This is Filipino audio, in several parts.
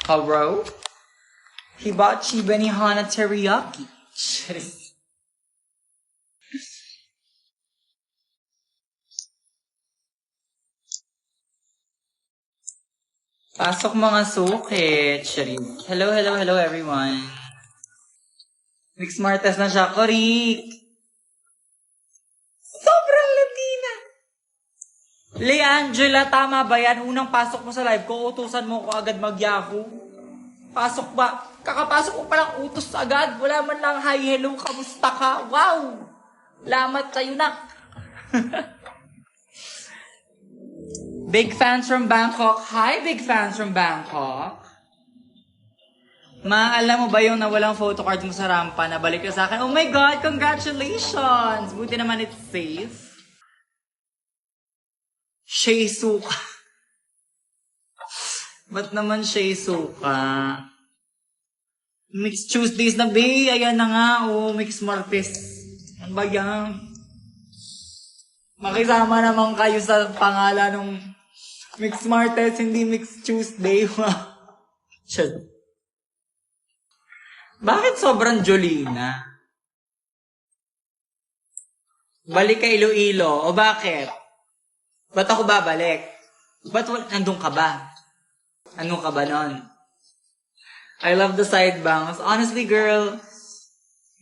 Hello? Hibachi Benihana Teriyaki. Pasok mga sukit. Hello, hello, hello everyone. Mixed Martes na siya. Korik! Sobrang Latina! Leangela, tama ba yan? Unang pasok mo sa live ko, utusan mo ko agad mag-Yahoo. Pasok ba? Kakapasok ko palang utos agad. Wala man lang, hi, hello, kamusta ka? Wow! Lamat sa'yo na. Big fans from Bangkok. Hi, big fans from Bangkok. Alam mo ba yung nawalang photocard mo sa rampa na balik ka sa akin? Oh my God, congratulations! Buti naman it's safe. Shay Suka. Ba't naman Shay Suka? Mixed Tuesdays na, be. Ayan na nga, oh. Mixed Martes. Ano ba yan? Makisama naman kayo sa pangalan ng Mixed Martes, hindi Mixed Tuesday. Bakit sobrang Jolina? Balik ka Iloilo. O bakit? Ba't ako babalik? Ba't nandun ka ba? Ano ka ba nun? I love the side bangs. Honestly, girl,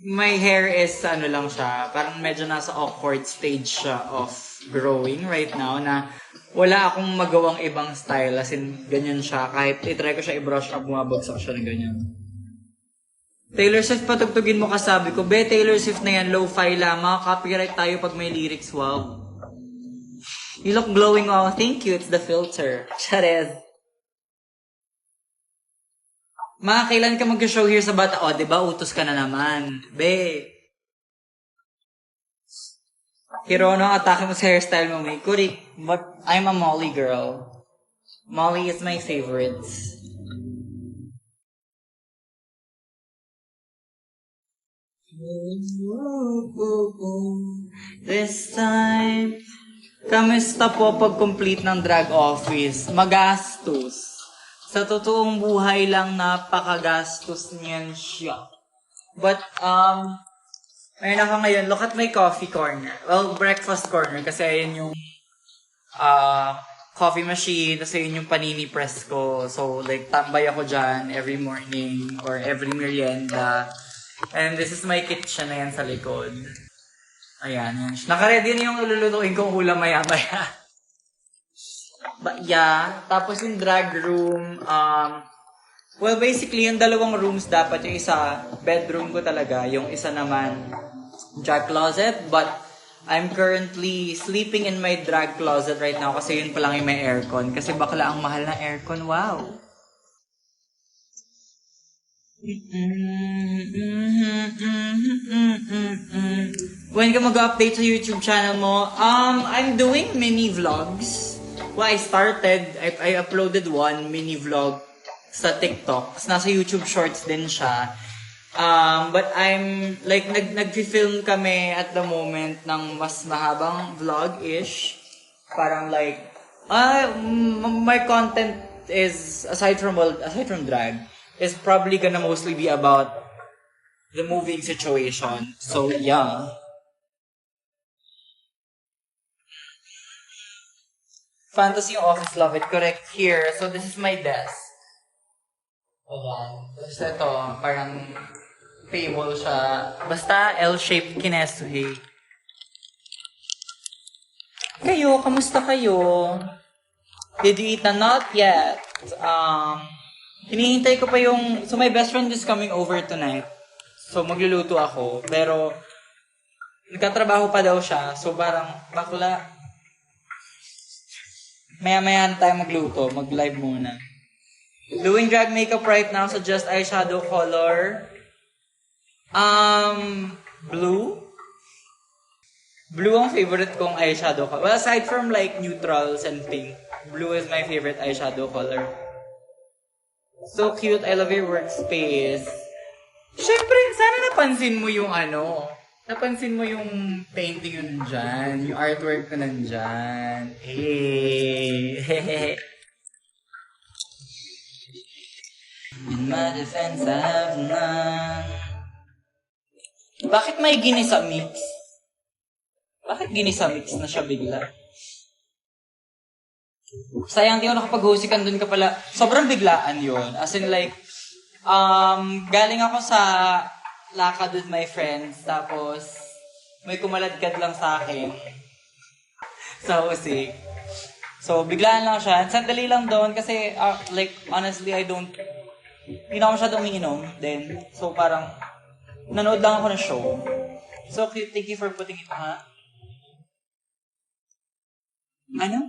my hair is ano lang siya. Parang medyo nasa awkward stage siya of growing right now na wala akong magawang ibang style. As in, ganyan siya. Kahit itry ko siya i-brush up, bumabagsak siya ng ganyan. Taylor Swift, patugtugin mo kasabi ko. Be, Taylor Swift na yan, lo-fi lamang. Copyright tayo pag may lyrics, wow. You look glowing, wow. Thank you, it's the filter. Charez. Kailan ka mag-show here sa Bata? O, diba, utos ka na naman. Be. Hirono, atake mo sa hairstyle mo, may kurik. But I'm a Molly girl. Molly is my favorite. This time, kamusta po pag-complete ng drag office? Magastos. Sa totoong buhay lang, napakagastos niyan siya. But, ayun ako ngayon, look at my coffee corner. Well, breakfast corner, kasi ayun yung coffee machine, kasi yun yung panini press ko. So, like, tambay ako dyan every morning or every merienda. And this is my kitchen na yan sa likod. Ayan, yan. Nakaready na yung lulutuin kong ulam maya-maya. But yeah, tapos yung drag room, well, basically, yung dalawang rooms dapat. Yung isa, bedroom ko talaga. Yung isa naman, drag closet. But I'm currently sleeping in my drag closet right now kasi yun pa lang yung may aircon. Kasi bakla ang mahal na aircon. Wow! When ka mag-update sa YouTube channel mo? I'm doing mini vlogs. Well, I started, I uploaded one mini vlog sa TikTok. Nasa YouTube Shorts din siya. But I'm, like, nag-film kami at the moment ng mas mahabang vlog-ish. Parang like, my content is, aside from drag, is probably gonna mostly be about the moving situation. So, yeah. Fantasy office, love it. Correct. Here. So, this is my desk. Ayan. Tapos ito, parang table siya. Basta L-shaped kinesuhi. Kayo, kamusta kayo? Did you eat na? Not yet. Hinihintay ko pa yung... So, my best friend is coming over tonight. So, magluluto ako. Pero, nagkatrabaho pa daw siya. So, parang, bakla. Maya-maya na tayo magluto. Mag-live muna. Doing drag makeup right now. So, just eyeshadow color. Blue. Blue ang favorite kong eyeshadow color. Well, aside from like neutrals and pink, blue is my favorite eyeshadow color. So cute. I love your workspace. Siyempre, sana napansin mo yung napansin mo yung painting yun nandyan, yung artwork na nandyan. Hey. my defense, I have none. Bakit may ginisa mix? Bakit ginisa mix na siya bigla? Sayang, di ako nakapag-hosikan dun ka pala. Sobrang biglaan yun. As in like, galing ako sa lakad with my friends, tapos may kumaladkad lang sa akin. Sa hosik. So, biglaan lang siya. Sandali lang doon kasi, like, honestly, hindi na ako masyadong umiinom. Then, so parang, nanood lang ako ng show. So, thank you for putting it, ha? Ano?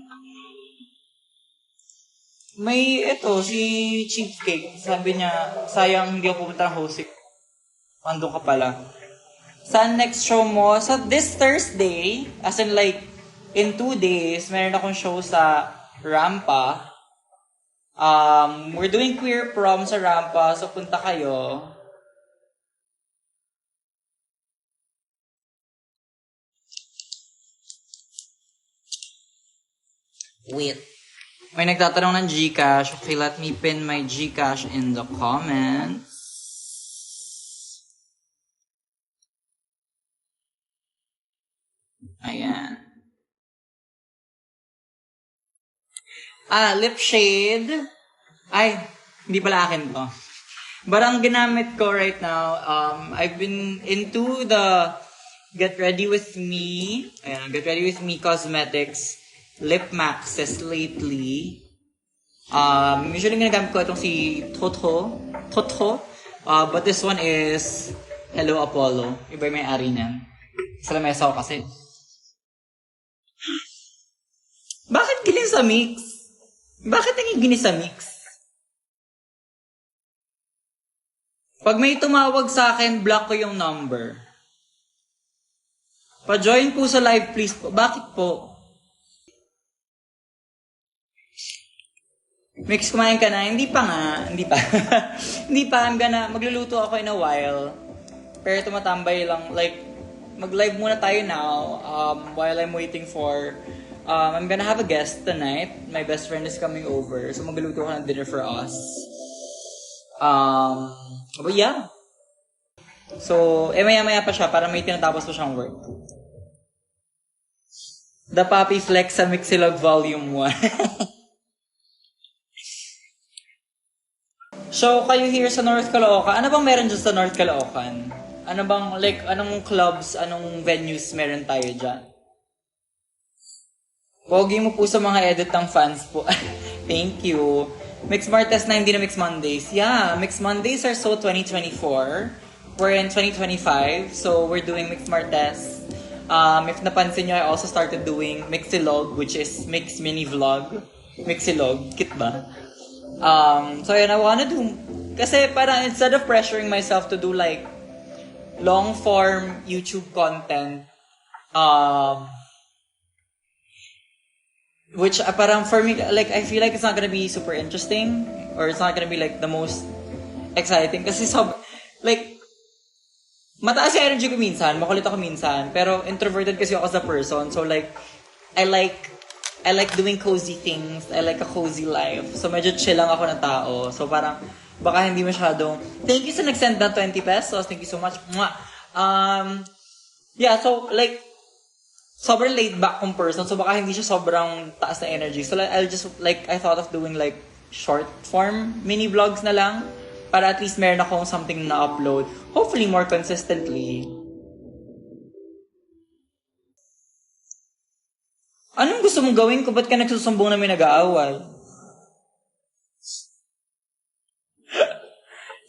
May, si Cheapcake. Sabi niya, sayang hindi ako pupunta ng hosik. Andun ka pala. Sa next show mo, so this Thursday, as in like, in 2 days, meron akong show sa Rampa. We're doing queer prom sa Rampa, so punta kayo. Wait. May nagtatanong ng Gcash. Okay, let me pin my Gcash in the comments. Ayan. Lip shade. Ay, hindi pala akin to. But ang ginamit ko right now, I've been into the Get Ready With Me, Get Ready With Me Cosmetics Lip Maxes lately. Usually ginagamit ko itong si Toto. But this one is Hello Apollo. Iba yung may-ari niyan. Sa lamesa ko kasi. Bakit gilis sa mix? Bakit naging ginis sa mix? Pag may tumawag sa akin, block ko yung number. Pa-join po sa live, please po. Bakit po? Mix, kumain ka na? Hindi pa nga. Hindi pa. Hindi pa. Magluluto ako in a while. Pero tumatambay lang. Like, mag-live muna tayo now while I'm waiting for... I'm gonna have a guest tonight. My best friend is coming over. So, magluluto ko ng dinner for us. But yeah. So, maya-maya pa siya para may tinatapos pa siyang work. The Papi Flex sa Mixilog Volume 1. So, kayo here sa North Caloocan, ano bang meron dyan sa North Caloocan? Ano bang, like, anong clubs, anong venues meron tayo dyan? Pogi mo po sa mga edit ng fans po. Thank you. Mix Martes na hindi na Mix Mondays. Yeah, Mix Mondays are so 2024. We're in 2025, so we're doing Mix Martes. If napansin nyo, I also started doing Mixilog, which is Mix Mini Vlog. Mixilog, kit ba? So yun, I wanna do, kasi parang instead of pressuring myself to do like long form YouTube content, which parang for me, like I feel like it's not gonna be super interesting or it's not gonna be like the most exciting kasi like mataas yung energy ko minsan, makulit ako minsan, pero introverted kasi ako as a person, so like I like doing cozy things. I like a cozy life. So medyo chill lang ako ng tao. So parang baka hindi masyadong thank you sa nag-send ng 20 pesos. Thank you so much. Yeah, so like sobrang laid back kong person. So baka hindi siya sobrang taas na energy. So like, I thought of doing like short form mini vlogs na lang para at least meron akong something na upload. Hopefully more consistently. Anong gusto mong gawin ko? Ba't ka nagsusumbong na may nag-aaway?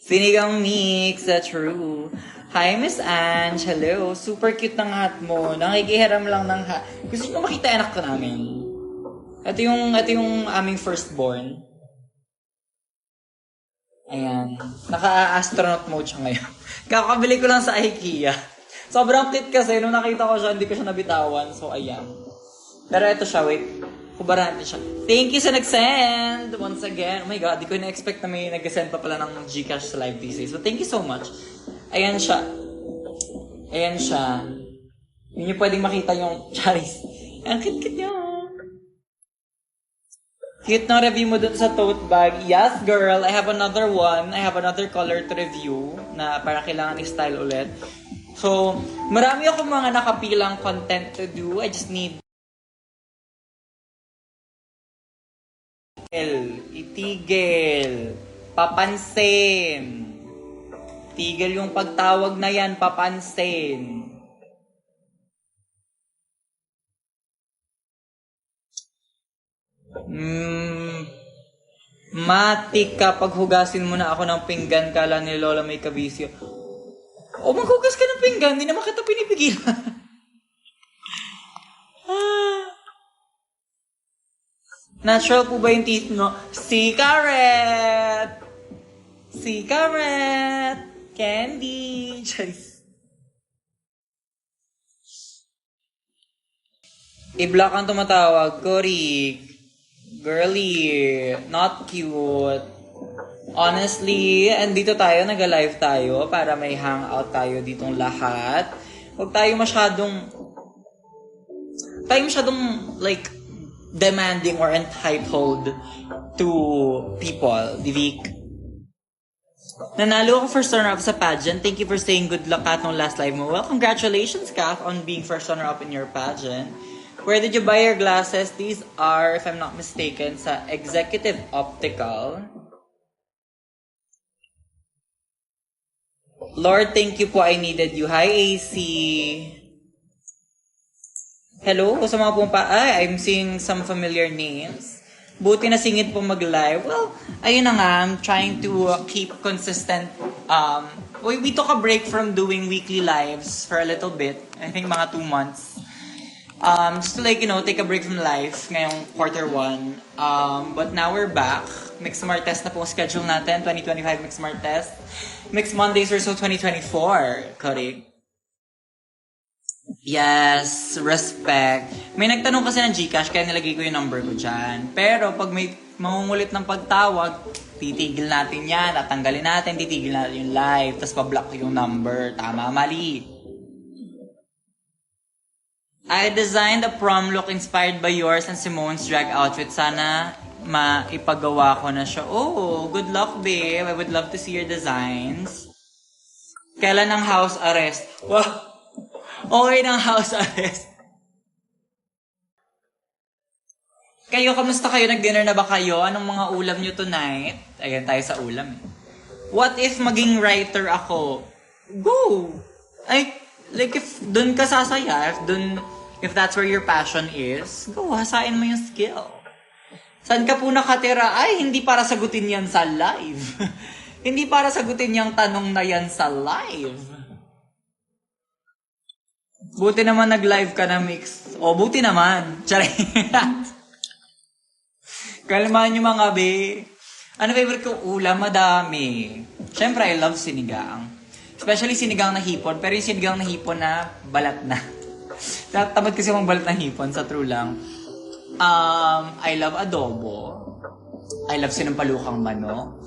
Sinigang mix, that's true. Hi, Miss Ange. Hello. Super cute ng hat mo. Nakikihiram lang ng hat. Gusto ko makita anak ko namin. Ito yung aming firstborn. Ayan. Naka-astronaut mode siya ngayon. Kakabili ko lang sa IKEA. Sobrang cute kasi. Nung nakita ko siya, hindi ko siya nabitawan. So, ayan. Pero ito siya, wait. Kubarante siya. Thank you sa nag-send! Once again. Oh my God, di ko na-expect na may nag-send pa pala ng Gcash sa live PC. So, thank you so much. Ayan siya. Ayan siya. Hindi niyo pwedeng makita yung Charis. Ang cute-cute niya. Cute ng review mo dun sa tote bag. Yes, girl. I have another one. I have another color to review na para kailangan i-style ulit. So, marami akong mga nakapilang content to do. I just need itigil. Papansin. Tigil yung pagtawag na yan. Papansin. Matik kapag hugasin mo na ako ng pinggan, kala ni Lola may kabisyo. O maghugas ka ng pinggan, hindi naman kita pinipigilan. Natural po ba yung teeth mo? Cigarette! Cigarette! Candy! Charis. I-block ang tumatawag. Korik. Girly. Not cute. Honestly, andito tayo, nag-live tayo para may hangout tayo ditong lahat. Huwag tayo masyadong like demanding or entitled to people. Divik. Nanalo ako first runner-up sa pageant. Thank you for saying good luck, Kat, nung last live mo. Well, congratulations, Kat, on being first runner-up in your pageant. Where did you buy your glasses? These are, if I'm not mistaken, sa Executive Optical. Lord, thank you po, I needed you. Hi, AC. Hello? Sa mga pong I'm seeing some familiar names. Buti na singit po mag-live. Well, ayun na nga, I'm trying to keep consistent. We took a break from doing weekly lives for a little bit. I think mga 2 months. Just to take a break from life ngayong Q1. But now we're back. Mixed Smart Test na po ang schedule natin. 2025 Mixed Smart Test. Mixed Mondays or so 2024. Correct. Yes, respect. May nagtanong kasi ng Gcash kaya nilagay ko yung number ko dyan. Pero pag may mangungulit ng pagtawag, titigil natin yan, tatanggalin natin, titigil natin yung live, tapos pa-block yung number. Tama, mali. I designed a prom look inspired by yours and Simone's drag outfit. Sana maipagawa ko na siya. Oh, good luck, babe. I would love to see your designs. Kailan ang house arrest? Wow. Okay ng house arrest. Kayo, kamusta kayo? Nag-dinner na ba kayo? Anong mga ulam nyo tonight? Ayan tayo sa ulam. What if maging writer ako? Go! Like if dun ka sasaya, if that's where your passion is, go, hasain mo yung skill. Saan ka po nakatira? Ay, hindi para sagutin yan sa live. Hindi para sagutin yung tanong na yan sa live. Buti naman nag-live ka na, Mix. O, buti naman. Charay. Kalmahan nyo mga be. Ano favorite ko? Ulam, madami. Siyempre, I love sinigang. Especially sinigang na hipon. Pero yung sinigang na hipon na balat na. Tamad kasi akong balat na hipon, sa true lang. I love adobo. I love sinampalukang manok.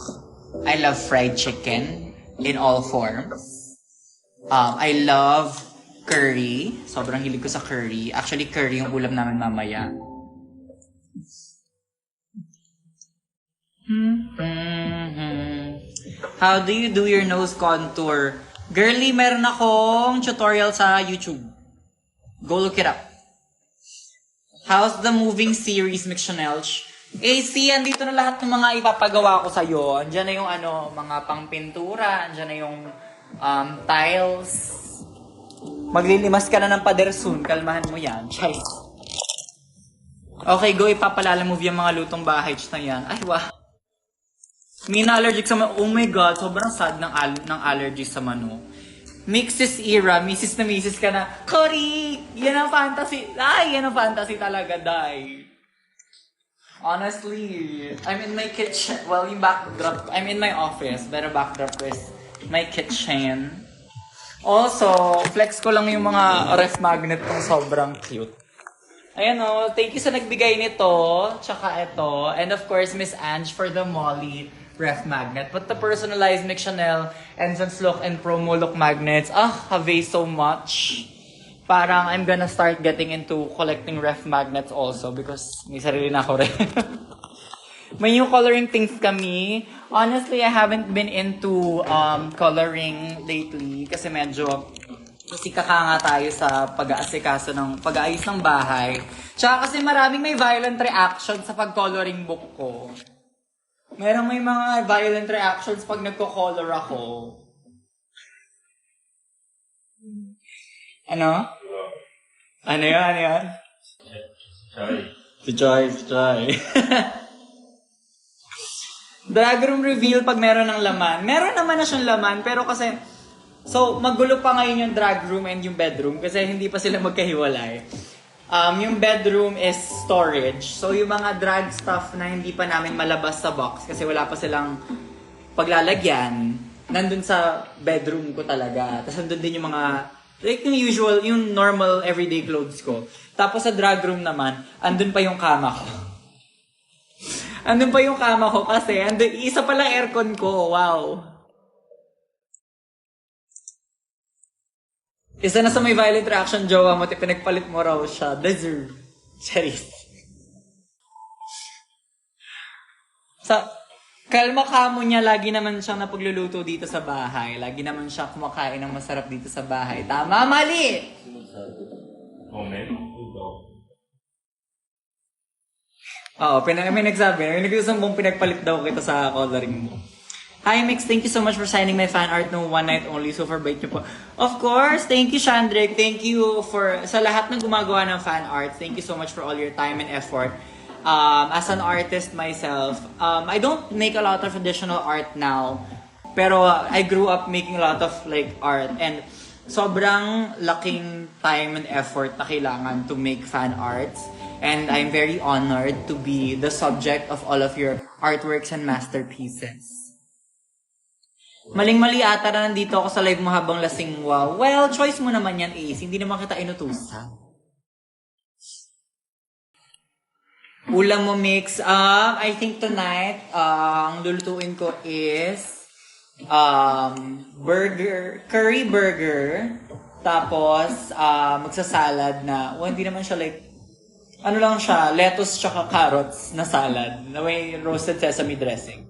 I love fried chicken in all forms. I love curry. Sobrang hilig ko sa curry. Actually, curry yung ulam namin mamaya. How do you do your nose contour? Girly, meron akong tutorial sa YouTube. Go look it up. How's the moving series, McChanelch? AC, andito na lahat ng mga ipapagawa ko sa'yo. Andiyan na yung mga pangpintura. Andiyan na yung tiles. Maglilimas ka na ng pader soon. Kalmahan mo yan. Chay. Okay, go. Ipapalala-move yung mga lutong bahay na yan. Ay, wow. May na-allergic sa manok. Oh my God, sobrang sad ng allergy sa manok. Mixes era, misis na misis ka na, Cory! Yan ang fantasy. Ay, yan ang fantasy talaga, die. Honestly, I'm in my kitchen. Well, yung backdrop, I'm in my office. Pero backdrop is my kitchen. Also, flex ko lang yung mga ref magnet kong sobrang cute. Ayan o, thank you sa nagbigay nito. Tsaka ito. And of course, Miss Ange for the Molly ref magnet. But the personalized Mick Chanel Ensigns Look and Promo Look magnets, have so much. Parang I'm gonna start getting into collecting ref magnets also because may sarili na ako rin. May new coloring things kami. Honestly, I haven't been into coloring lately kasi medyo sikaka nga tayo sa pag-aasikaso ng pag-aayos ng bahay. Tsaka kasi maraming may violent reaction sa pag-coloring book ko. May mga violent reactions pag nagko-color ako. Ano? Ano yan? Si Chai. Drag room reveal pag meron ng laman. Meron naman na siyang laman, pero kasi so, magulo pa ngayon yung drag room and yung bedroom kasi hindi pa sila magkahiwalay. Yung bedroom is storage. So, yung mga drag stuff na hindi pa namin malabas sa box kasi wala pa silang paglalagyan, nandun sa bedroom ko talaga. Tapos nandun din yung mga, like yung usual, yung normal everyday clothes ko. Tapos sa drag room naman, andun pa yung kama ko. Andun pa yung kama ko kasi isa pa lang aircon ko. Wow. Isa na sa may violent reaction, jowa mo, pinagpalit mo raw siya. Deserve. Charis. Sa kalma kamo niya, lagi naman siyang napagluluto dito sa bahay. Lagi naman siya kumakain ng masarap dito sa bahay. Tama, mali! Oo, may nagsabi. May nagsasampung pinagpalit daw kita sa coloring mo. Hi Mix, thank you so much for signing my fan art no one night only. So for bait niyo po. Of course, thank you Shandrick. Thank you for sa lahat ng gumagawa ng fan art. Thank you so much for all your time and effort. As an artist myself, I don't make a lot of additional art now. Pero I grew up making a lot of like art and sobrang laking time and effort na kailangan to make fan arts. And I'm very honored to be the subject of all of your artworks and masterpieces. Maling-mali ata na nandito ako sa live mo habang lasing wow. Well, choice mo naman yan, Ace. Hindi naman kita inutusan. Ulam mo, Mix. I think tonight, ang lulutuin ko is curry burger. Tapos, magsasalad na, hindi naman siya like, ano lang siya, lettuce tsaka carrots na salad na may roasted sesame dressing.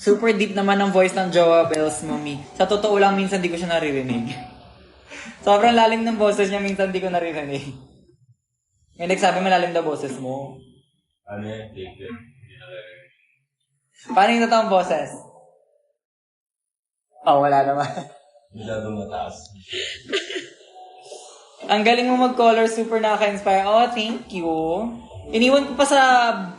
Super deep naman ang voice ng Jowa Bells, Mami. Sa totoo lang, minsan di ko siya naririnig. Sobrang lalim ng boses niya, minsan di ko naririnig. May nagsabi malalim na boses mo. Ano yan? Paano yung totoong boses? Wala naman. Masyadong mataas. Ang galing mo mag-color, super nakaka-inspire. Thank you. Iniwan ko pa sa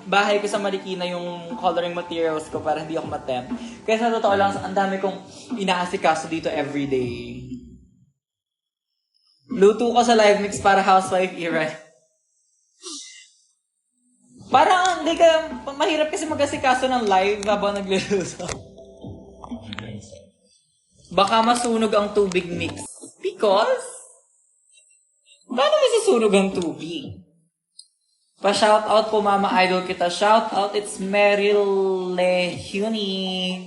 bahay ko sa Marikina yung coloring materials ko para hindi ako matempt. Kaya sa totoo lang, ang dami kong inaasikaso dito everyday. Luto ko sa live mix para housewife era. Parang hindi ka, mahirap kasi mag-asikaso ng live habang nagluluto. Baka masunog ang tubig mix. Because? Paano masusunog ang tubig? Pa-shoutout po, Mama Idol kita. Shoutout, it's Meryl Lehuni.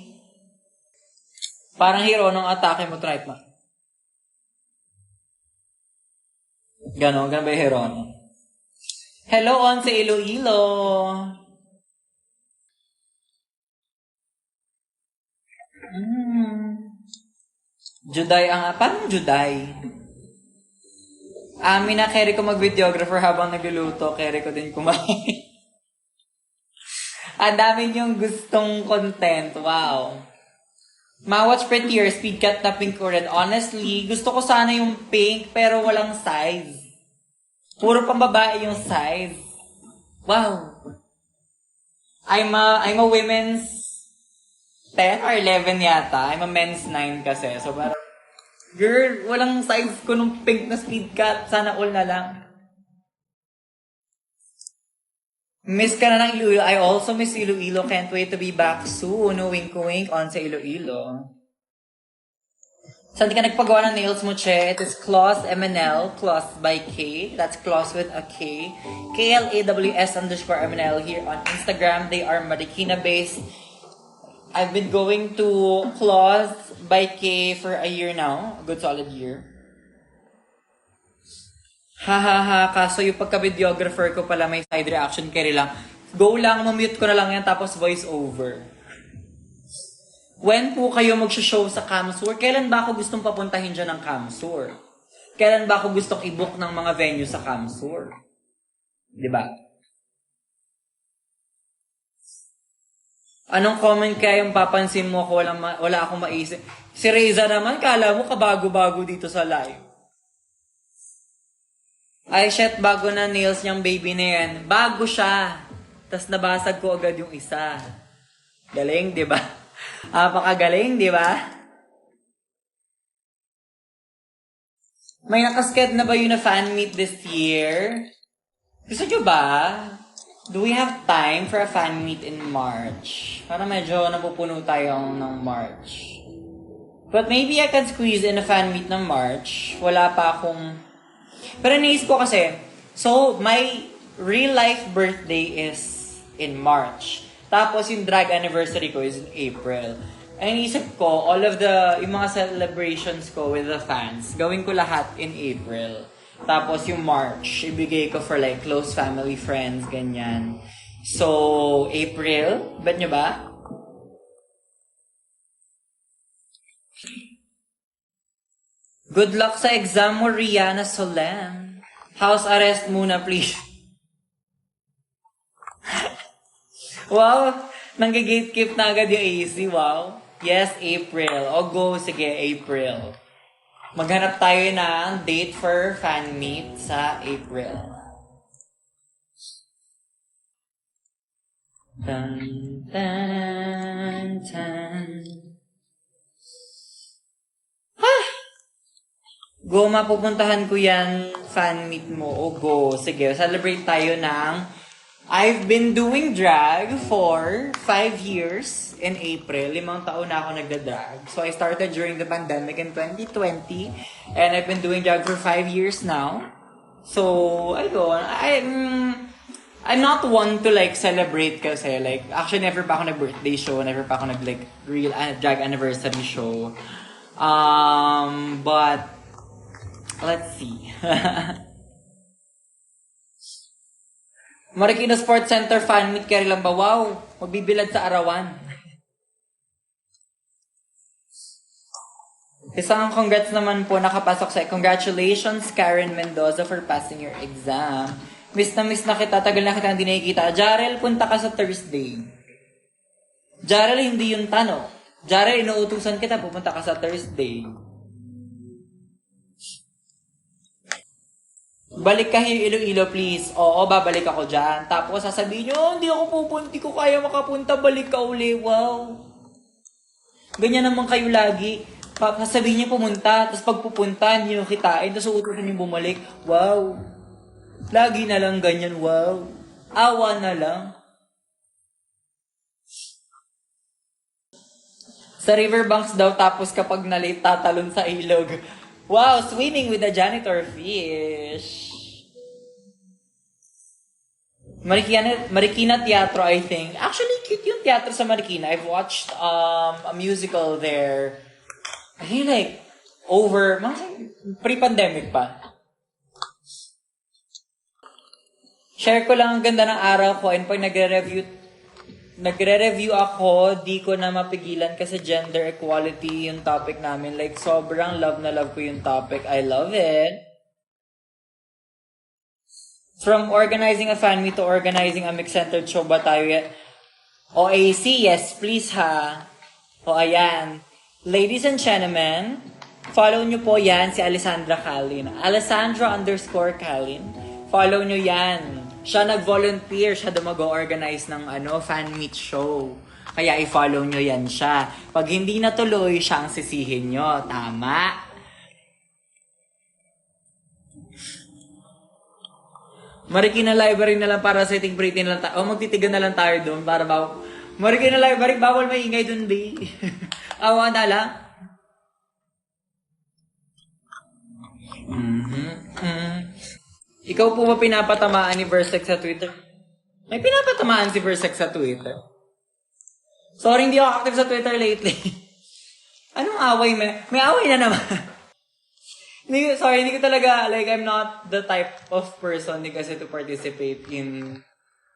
Parang hero nung atake mo, try mo. Ganon ba yung hero? Hello, on sa Iloilo. Juday parang Juday. Amin na, carry ko mag-videographer habang nagluluto. Carry ko din kumain. Ang dami niyong gustong content. Wow. Ma-watch prettier, speed cut na pink or red. Honestly, gusto ko sana yung pink pero walang size. Puro pambabae yung size. Wow. I'm a women's 10 or 11 yata. I'm a men's 9 kasi. So parang girl, walang size ko nung pink na speed cut. Sana all na lang. Miss ka na ng Iloilo. I also miss Iloilo. Can't wait to be back soon. Wink-wink on sa Iloilo. Saan di ka nagpagawa ng nails mo, che? It is Claws MNL. Claws by K. That's Claws with a K. KLAWS_MNL here on Instagram. They are Marikina-based. I've been going to Claws by K for a year now. A good solid year. Kaso yung pagka-videographer ko pala may side reaction carry lang. Go lang, mamute ko na lang yan, tapos voice over. When po kayo mag-show sa Camsur, kailan ba ako gustong papuntahin dyan ng Camsur? Kailan ba ako gustong i-book ng mga venue sa Camsur? Diba? Anong comment kaya yung papansin mo ko wala akong maisip? Si Reza naman, kala mo kabago-bago dito sa live. Ay, shit, bago na nails niyang baby na yan. Bago siya. Tapos nabasag ko agad yung isa. Galing, di ba? Apakagaling, di ba? May nakasked na ba yun na fan meet this year? Gusto nyo ba? Do we have time for a fan meet in March? Para medyo napupuno tayo ng March. But maybe I can squeeze in a fan meet ng March. Wala pa akong... Pero naisip ko kasi, so my real life birthday is in March. Tapos yung drag anniversary ko is in April. And naisip ko, all of yung mga celebrations ko with the fans, gawin ko lahat in April. Tapos yung March, ibigay ko for like close family, friends, ganyan. So, April, bet nyo ba? Good luck sa exam mo, Rihanna Solem. House arrest muna, please. Wow, nangge-gatekeep na agad yung AC, wow. Yes, April. O go, sige, April. Maghanap tayo ng date for fan meet sa April. Tan, tan, tan. Go, mapupuntahan ko yan, fan meet mo. O go, sige, celebrate tayo ng... I've been doing drag for 5 years in April. 5 taon na ako nagda-drag. So I started during the pandemic in 2020. And I've been doing drag for 5 years now. So, ayun, I'm not one to like celebrate kasi like, actually never pa ako nag-birthday show, never pa ako nag-like real drag anniversary show. But, let's see. Marikina Sports Center fan meet kaya lang ba? Wow! Magbibilad sa arawan. Isang congrats naman po nakapasok sa congratulations Karen Mendoza for passing your exam. Miss na kita, tagal na kita hindi nakikita. Jarel, punta ka sa Thursday. Jarel, hindi yung tanong. Jarel, inuutusan kita, pupunta ka sa Thursday. Balik ka Iloilo, please. Oo, babalik ako dyan. Tapos sasabihin nyo, hindi ako pupunta, hindi ko kaya makapunta, balik ka uli. Wow. Ganyan naman kayo lagi. Sasabihin nyo pumunta, tapos pag pupunta, hindi nyo kitain, tapos uutusan nyo bumalik. Wow. Lagi na lang ganyan, wow. Awa na lang. Sa riverbanks daw, tapos kapag nalate, tatalon sa ilog. Wow, swimming with a janitor fish. Marikina Teatro, I think. Actually, cute yung teatro sa Marikina. I've watched a musical there. I think like, pre-pandemic pa. Share ko lang ang ganda ng araw ko and pag nagre-review ako, di ko na mapigilan kasi gender equality yung topic namin. Like, sobrang love na love ko yung topic. I love it. From organizing a fan meet to organizing a mix-centered show ba tayo yet? OAC, yes, please ha. O, ayan. Ladies and gentlemen, follow nyo po yan si Alessandra Calin. Alessandra_Calin. Follow nyo yan. Siya nag-volunteer, siya mag-organize ng fan meet show. Kaya i-follow nyo yan siya. Pag hindi natuloy, siya ang sisihin nyo. Tama? Marikina Library na lang para setting pretty na lang tayo. O magtitigan na lang tayo doon para Marikina Library, bawal maingay doon, di. Awa na lang. Ikaw po ba pinapatamaan ni Versex sa Twitter? May pinapatamaan si Versex sa Twitter? Sorry, hindi ako active sa Twitter lately. Anong away? May away na naman. hindi ko talaga, like, I'm not the type of person kasi to participate in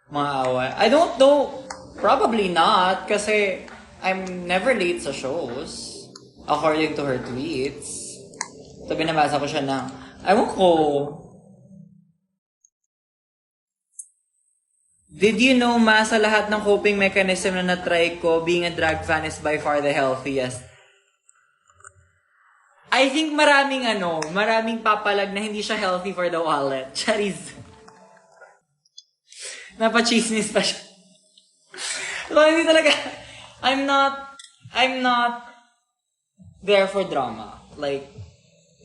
Mga away. I don't know. Probably not. Kasi I'm never late sa shows. According to her tweets. So, binabasa ko siya ng, ewan ko. Did you know, ma, sa lahat ng coping mechanism na na-try ko, being a drag fan is by far the healthiest. I think maraming papalag na hindi siya healthy for the wallet. Charis. Napachismis pa siya. So, hindi talaga, I'm not there for drama. Like,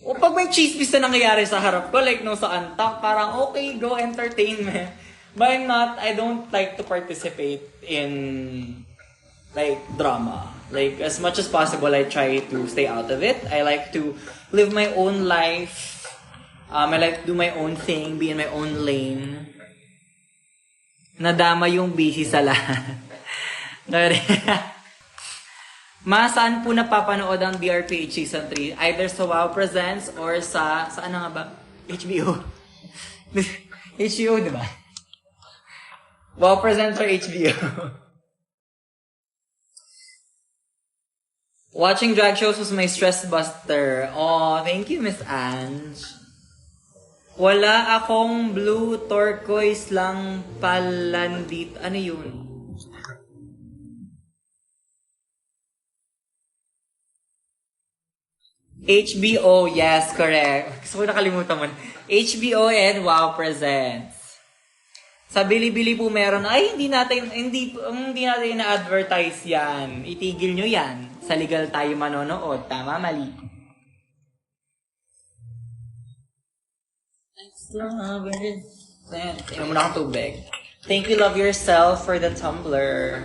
pag may chismis na nangyayari sa harap ko, like, no, sa antak, parang, okay, go entertain me. But I don't like to participate in, like, drama. Like, as much as possible, I try to stay out of it. I like to live my own life. I like to do my own thing, be in my own lane. Nadama yung busy sa lahat. Ma, saan po napapanood ang DRPH Season 3? Either sa WOW Presents or saan na nga ba? HBO. HBO, di ba? WOW Presents or HBO. Watching drag shows was my stress buster. Oh, thank you, Miss Ange. Wala akong blue turquoise lang palandit. Ano yun? HBO, yes, correct. Gusto ko nakalimutan mo. HBO and WOW Presents. Sa Bilibili po meron, ay hindi natin na-advertise yan. Itigil nyo yan. Sa legal tayo manonood. Tama, mali. Tingnan mo na akong tubig. Thank you, love yourself for the tumbler.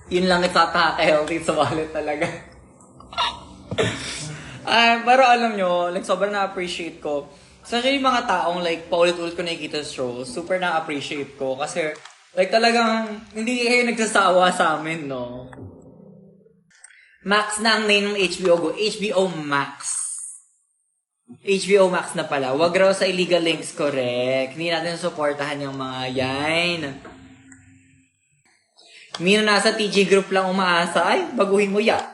Yun lang nagtataka-healthy sa wallet talaga. Pero alam nyo, like, sobrang na-appreciate ko. Especially yung mga taong, like, paulit-ulit ko nakikita sa show, super na-appreciate ko. Kasi, like, talagang, hindi kayo nagsasawa sa amin, no? Max na ang name ng HBO Go. HBO Max. HBO Max na pala. Wag raw sa illegal links, correct. Hindi natin supportahan yung mga yan. Hindi na nasa TG group lang umaasa, ay, baguhin mo yan.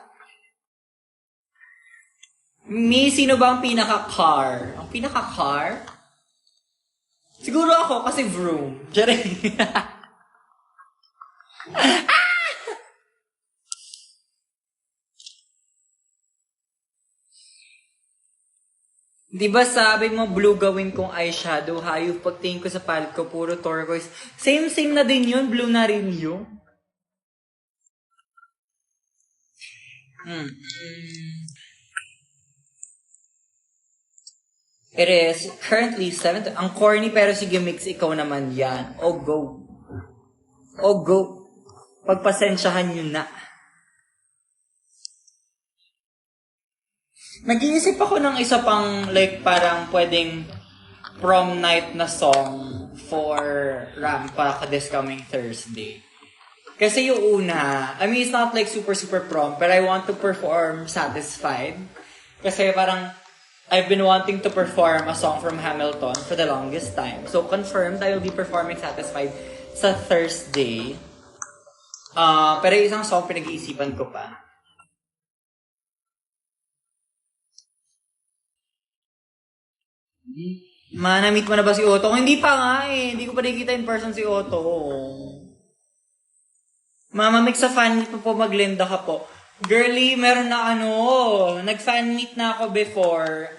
Sino ba ang pinaka-car? Ang pinaka-car? Siguro ako, kasi vroom. Jere. Di ba sabi mo, blue gawin kong eyeshadow, hayop pagtingin ko sa palette ko, puro turquoise. Same na din yun, blue na rin yun. It is currently 7. Ang corny pero sige mix, ikaw naman yan. Oh, go. Oh, go. Pagpasensyahan nyo na. Nag-iisip ako ng isa pang, like, parang pwedeng prom night na song for Rampa this coming Thursday. Kasi yung una, I mean, it's not like super prom, but I want to perform Satisfied. Kasi parang, I've been wanting to perform a song from Hamilton for the longest time. So, confirmed, I will be performing Satisfied sa Thursday. Pero isang song pinag-iisipan ko pa. Na-meet mo na ba si Otto? Hindi pa nga eh. Hindi ko pa nakikita in person si Otto. Mama, mix sa fan meet po maglinda ka po. Girlie, meron na nag-fan meet na ako before.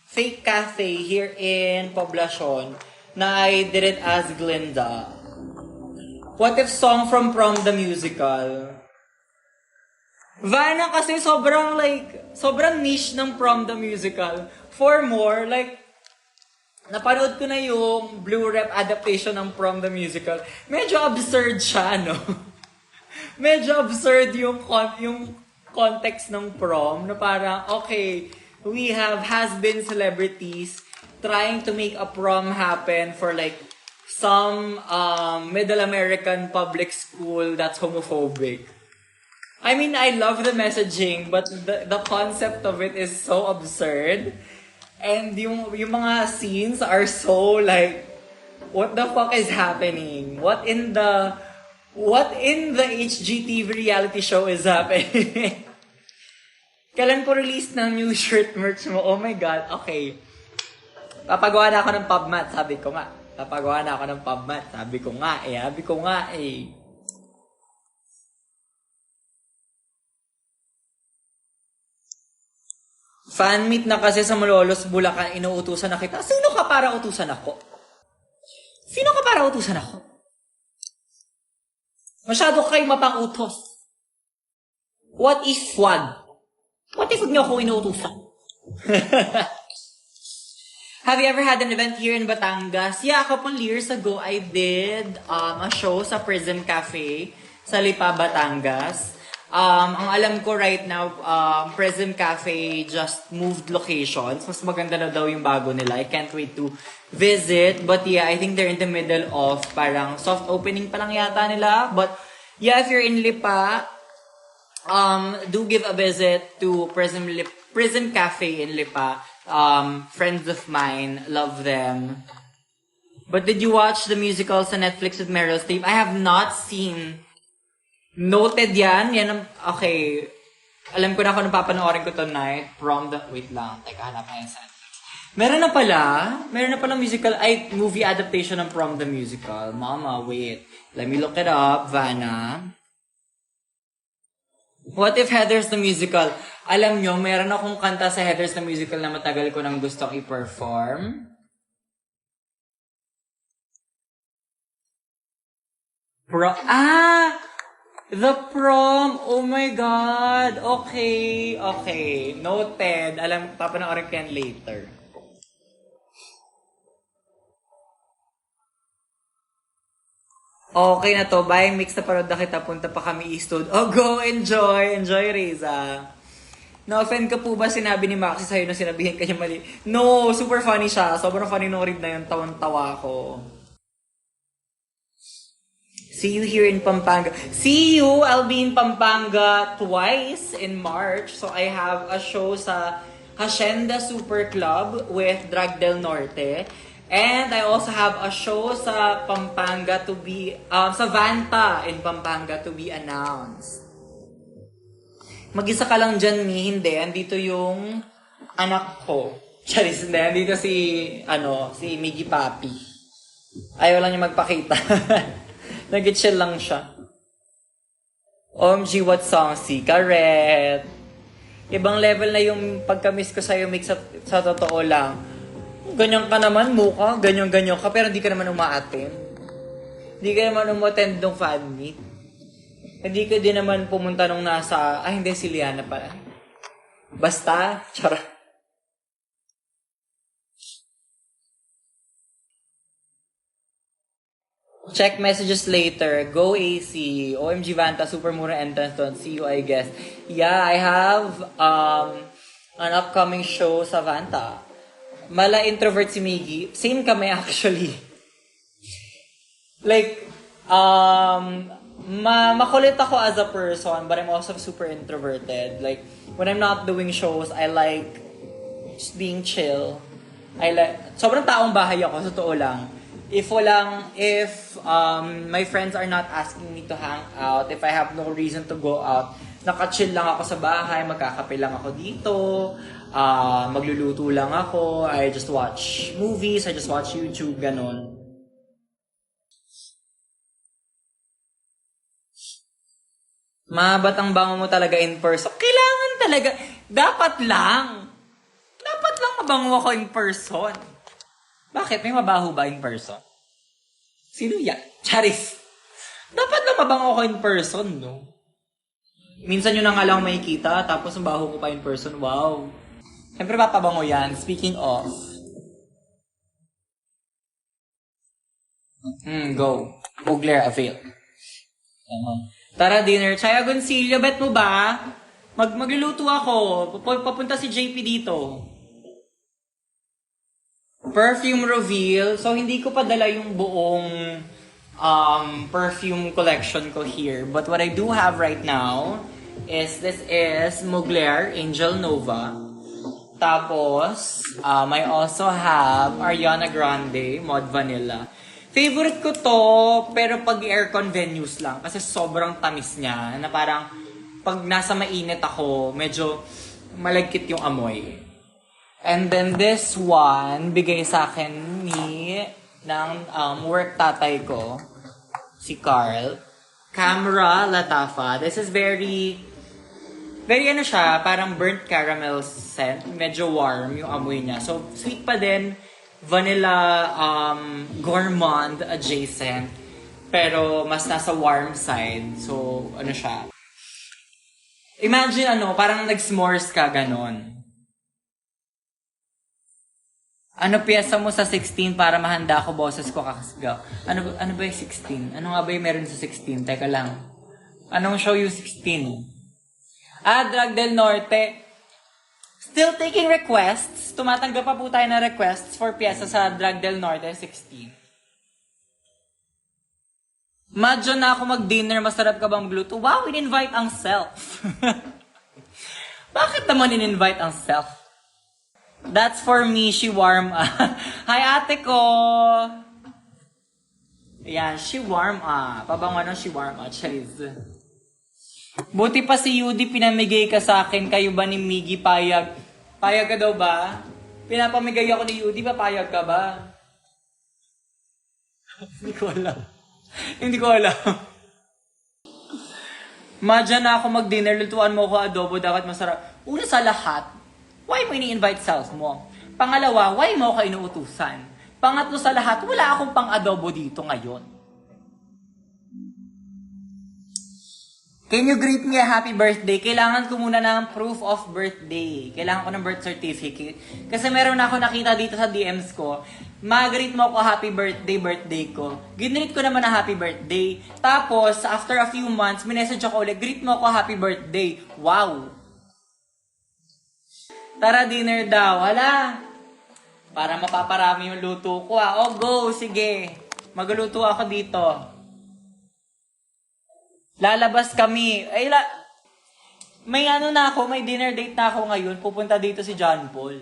Fake Cafe here in Poblacion na I did it as Glinda. What if song from Prom the Musical? Vanna kasi sobrang niche ng Prom the Musical. For more, like, napanood ko na yung Blue Rep adaptation ng Prom the Musical. Medyo absurd siya, no? Medyo absurd yung context ng prom na parang, okay, we have has-been celebrities trying to make a prom happen for like some middle American public school that's homophobic. I mean, I love the messaging, but the concept of it is so absurd. And yung mga scenes are so like, what the fuck is happening? What in the HGTV reality show is happening? Kailan ko release ng new shirt merch mo? Oh my God, okay. Papagawa na ako ng PubMat, sabi ko nga. Papagawa na ako ng PubMat, sabi ko nga eh. Fan meet na kasi sa Malolos, Bulacan, inuutusan na kita. Sino ka para utusan ako? Masyado kayo mapang-utos. What if wag niyo ako inuutusan? Have you ever had an event here in Batangas? Yeah, a couple years ago, I did a show sa Prism Cafe sa Lipa, Batangas. Ang alam ko right now, Prism Cafe just moved locations. Mas maganda na daw yung bago nila. I can't wait to visit. But yeah, I think they're in the middle of parang soft opening pa lang yata nila. But yeah, if you're in Lipa, do give a visit to Prism Cafe in Lipa. Friends of mine, love them. But did you watch the musical sa Netflix with Meryl Streep? I have not seen. Noted yan. Okay. Alam ko na kung napapanoorin ko tonight. Wait lang. Teka, hanap na yan saan. Meron na pala musical, movie adaptation ng Prom the Musical. Mama, wait. Let me look it up, Vanna. What if Heathers the Musical? Alam nyo, meron akong kanta sa Heathers the Musical na matagal ko nang gustong i-perform. The Prom! Oh my God! Okay. Noted. Papanoorin ko yan later. Okay na to. Bye, mix na parod na kita. Punta pa kami Eastwood. Oh, go! Enjoy! Enjoy, Reza. Na-offend ka po ba sinabi ni Maxi sa'yo na sinabihin kanya mali? No! Super funny siya. Sobrang funny nung read na yun. Tawan-tawa ko. See you here in Pampanga. See you! I'll be in Pampanga twice in March. So I have a show sa Hacienda Super Club with Drag Del Norte. And I also have a show sa Pampanga to be, sa Vanta in Pampanga to be announced. Mag-isa ka lang dyan, Mi. Hindi. Andito yung anak ko. Charis, hindi. Andito si Miggy Papi. Ayaw lang niya magpakita. Nag-chill lang siya. OMG, what song? Si Karet. Ibang level na yung pagka-miss ko sa'yo, mix sa totoo lang. Ganyan ka naman, mukha. Ganyan-ganyan ka, pero hindi ka naman umaattend. Hindi ka naman umattend ng fan meet. Hindi ka din naman pumunta nung nasa... hindi, si Liana pala. Basta, charot. Check messages later. Go AC. OMG Vanta, super mura entrance doon. See you, I guess. Yeah, I have an upcoming show sa Vanta. Mala introvert si Miggy. Same kami actually. Like, makulit ako as a person, but I'm also super introverted. Like, when I'm not doing shows, I like just being chill. Sobrang taong bahay ako, sa totoo lang. If my friends are not asking me to hang out, if I have no reason to go out, naka-chill lang ako sa bahay, magkakape lang ako dito, magluluto lang ako, I just watch movies, I just watch YouTube, ganon. Mabatang bango mo talaga in person. Kailangan talaga, dapat lang mabango ako in person. Bakit? May mabaho ba in person? Sino yan? Charis. Dapat lang mabango ako in person, no? Minsan yun na nga lang makikita, tapos mabaho ko pa in person. Wow. Siyempre papabango yan. Speaking of. Go. Mugler avail. Tara, dinner. Chaya Goncillo, bet mo ba? Magluluto ako. Papunta si JP dito. Perfume reveal. So, hindi ko pa dala yung buong perfume collection ko here. But what I do have right now this is Mugler Angel Nova. Tapos, I also have Ariana Grande Mod Vanilla. Favorite ko to, pero pag aircon venues lang. Kasi sobrang tamis niya. Na parang, pag nasa mainit ako, medyo malagkit yung amoy. And then this one, bigay sa akin ng work tatay ko, si Carl. Camera Latafa. This is very ano siya, parang burnt caramel scent. Medyo warm yung amoy niya. So, sweet pa din. Vanilla, gourmand adjacent. Pero, mas nasa warm side. So, ano siya. Imagine parang nag-s'mores ka, ganon. Ano piyesa mo sa 16 para mahanda ko boses ko kakasgaw? Ano ba yung 16? Ano nga ba yung meron sa 16? Teka lang. Anong show yung 16? Drag del Norte. Still taking requests. Tumatanggap pa po tayo ng requests for piyesa sa Drag del Norte 16. Madyo na ako mag-dinner. Masarap ka bang magluto? Wow, in-invite ang self. Bakit naman in-invite ang self? That's for me, she warm up. Hi, ate ko! Ayan, she warm up. Pabango she warm up. Charis. Buti pa si Yudi, pinamigay ka sa akin. Kayo ba ni Miggy payag? Payag ka daw ba? Pinapamigay ako ni Yudi, papayag ka ba? Hindi ko alam. Hindi ko alam. Madya na ako mag-dinner, lutuan mo ko adobo, dapat masarap. Una sa lahat, why mo ini-invite self mo? Pangalawa, why mo ako inuutusan? Pangatlo sa lahat, wala akong pang-adobo dito ngayon. Can you greet me a happy birthday? Kailangan ko muna ng proof of birthday. Kailangan ko ng birth certificate. Kasi meron ako nakita dito sa DMs ko. Mag-greet mo ako happy birthday ko. Ginreet ko naman na happy birthday. Tapos, after a few months, minessage ako ulit, greet mo ako happy birthday. Wow! Tara, dinner daw. Hala! Para mapaparami yung luto ko Oh, go! Sige! Magluluto ako dito. Lalabas kami. May na ako, may dinner date na ako ngayon. Pupunta dito si John Paul.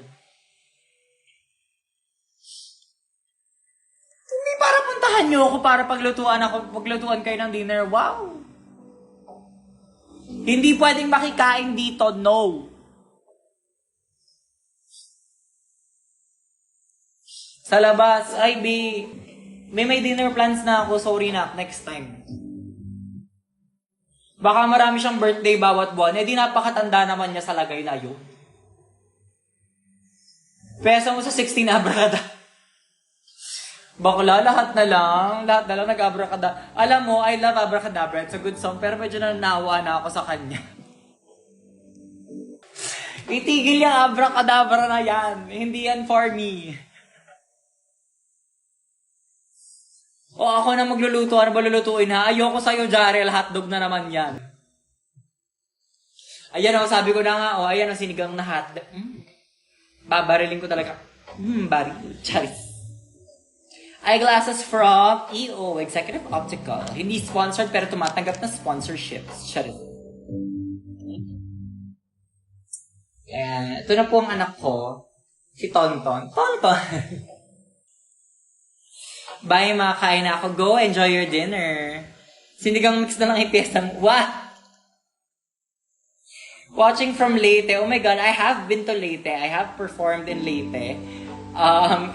Hindi para puntahan niyo ako para paglutuan kayo ng dinner. Wow! Hindi pwedeng makikain dito, no. Sa labas, may dinner plans na ako. Sorry na, next time. Baka marami siyang birthday bawat buwan. Di napakatanda naman niya sa lagay na yun. Pesa mo sa 16 abracadabra. Bakla, lahat na lang nag-abracadabra. Alam mo, I love abracadabra. It's a good song, pero medyo nanawa na ako sa kanya. Itigil yung abracadabra na yan. Hindi yan for me. Ako na magluluto. Ano ba lulutuin ha? Ayoko sa'yo, Jarel. Hotdog na naman yan. Ayan sabi ko na nga. Ayan sinigang na hotdog. Babarilin ko talaga. Baril. Charis. Eyeglasses from EO, Executive Optical. Hindi sponsored pero tumatanggap na sponsorships. Charis. Ito na po ang anak ko. Si Tonton. Tonton! Bye, makakain na ako. Go, enjoy your dinner. Sinigang mix na lang ipiesang. Watching from Leyte. Oh my God, I have been to Leyte. I have performed in Leyte.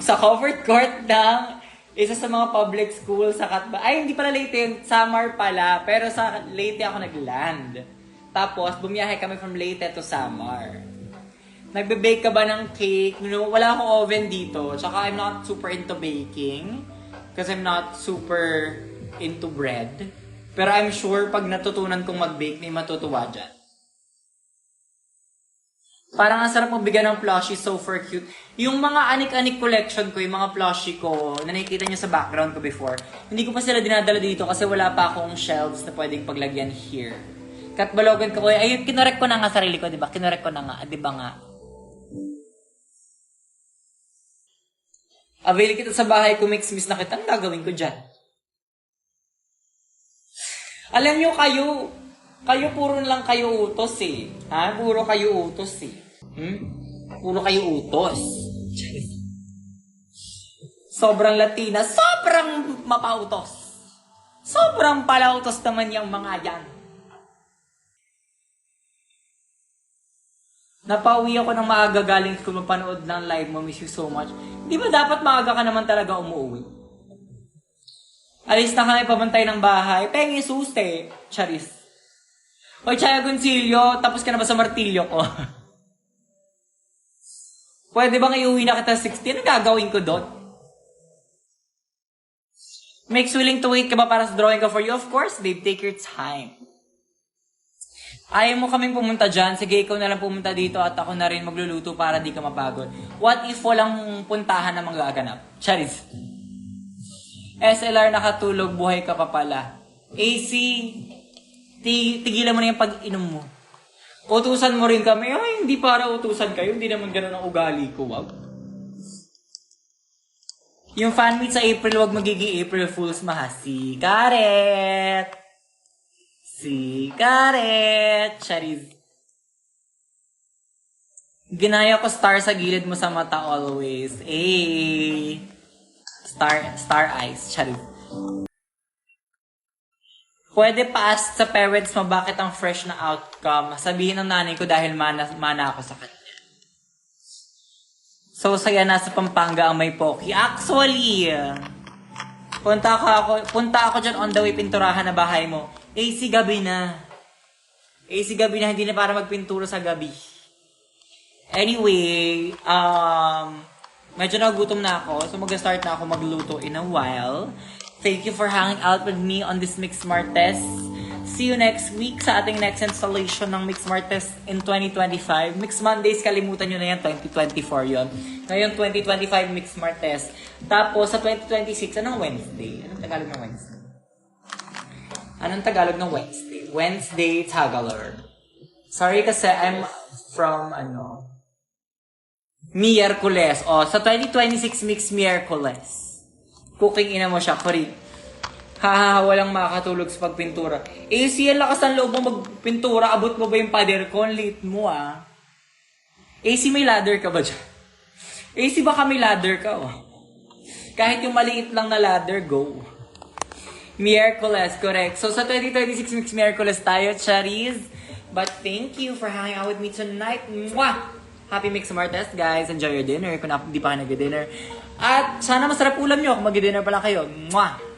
Sa covered court ng isa sa mga public school sa Katba. Hindi pala Leyte, Samar pala. Pero sa Leyte ako nag-land. Tapos, bumiyahe kami from Leyte to Samar. Nagbe-bake ka ba ng cake? Wala akong oven dito. Tsaka I'm not super into baking. Kasi I'm not super into bread. Pero I'm sure pag natutunan kong mag-bake, may matutuwa dyan. Parang ang sarap magbigyan ng plushie, so for cute. Yung mga anik-anik collection ko, yung mga plushie ko, na nakikita nyo sa background ko before, hindi ko pa sila dinadala dito kasi wala pa akong shelves na pwedeng paglagyan here. Katbalogan ko, kinorek ko na nga sarili ko, diba? Kinorek ko na nga, diba nga? Avail kita sa bahay ko, mix-miss na kita. Ang gagawin ko dyan? Alam nyo kayo, Kayo puro lang kayo utos eh. Ha? Puro kayo utos eh. Puro kayo utos. Sobrang Latina, sobrang mapautos. Sobrang palautos naman yung mga yan. Napauwi ako ng maaga galing school mapanood ng live mo. Miss you so much. Di ba dapat maaga ka naman talaga umuwi? Alis na kami pabantay ng bahay. Pengi suste. Charis. Hoy, Chaya Goncillo, tapos ka na ba sa martilyo ko? Pwede bang iuwi na kita 16? Ano gagawin ko doon? Makes willing to wait ka ba para sa drawing ko for you? Of course, babe. Take your time. Ayaw mo kaming pumunta dyan. Sige, ikaw na lang pumunta dito at ako na rin magluluto para di ka mapagod. What if walang puntahan na magaganap? Charis. SLR nakatulog, buhay ka pa pala. AC, tigilan mo na yung pag-inom mo. Utusan mo rin kami. Ay, hindi para utusan kayo. Hindi naman ganun ang ugali ko. Wow. Yung fan meet sa April, wag magiging April Fools, maha. Si Karet! Si Karet! Charis. Ginaya ko star sa gilid mo sa mata always. Eh. Star eyes. Charis. Pwede pa-ask sa parents mo bakit ang fresh na outcome. Sabihin ng nanay ko dahil mana ako sa kanya. So, saya nasa Pampanga ang may Poki. Actually, punta ako dyan on the way pinturahan na bahay mo. AC gabi na. AC gabi na, hindi na para magpintura sa gabi. Anyway, medyo nagutom na ako. So, mag-start na ako magluto in a while. Thank you for hanging out with me on this Mix Smart Test. See you next week sa ating next installation ng Mix Smart Test in 2025. Mix Mondays, kalimutan nyo na yan, 2024 yon. Ngayon, 2025 Mix Smart Test. Tapos, sa 2026, anong Wednesday? Anong Tagalog ng Wednesday? Anong Tagalog ng Wednesday? Wednesday Tagalog. Sorry kasi I'm from, Miyerkules. O, sa 2026 Mix Miyerkules. Cooking ina mo siya, Cory. Haha, walang makakatulog sa pagpintura. AC, lakas ang loob mo magpintura. Abot mo ba yung pader ko? Ang late mo, ah. AC, may ladder ka ba dyan? AC, baka may ladder ka, oh. Kahit yung maliit lang na ladder, go. Miyerkules, correct. So, sa 2026 Mix Miyerkules tayo, Charis. But thank you for hanging out with me tonight. Mwah! Happy Mix Smart Test, guys. Enjoy your dinner kung hindi pa kayo nag-dinner. At sana masarap ulam nyo kung mag-dinner pala kayo. Mwah!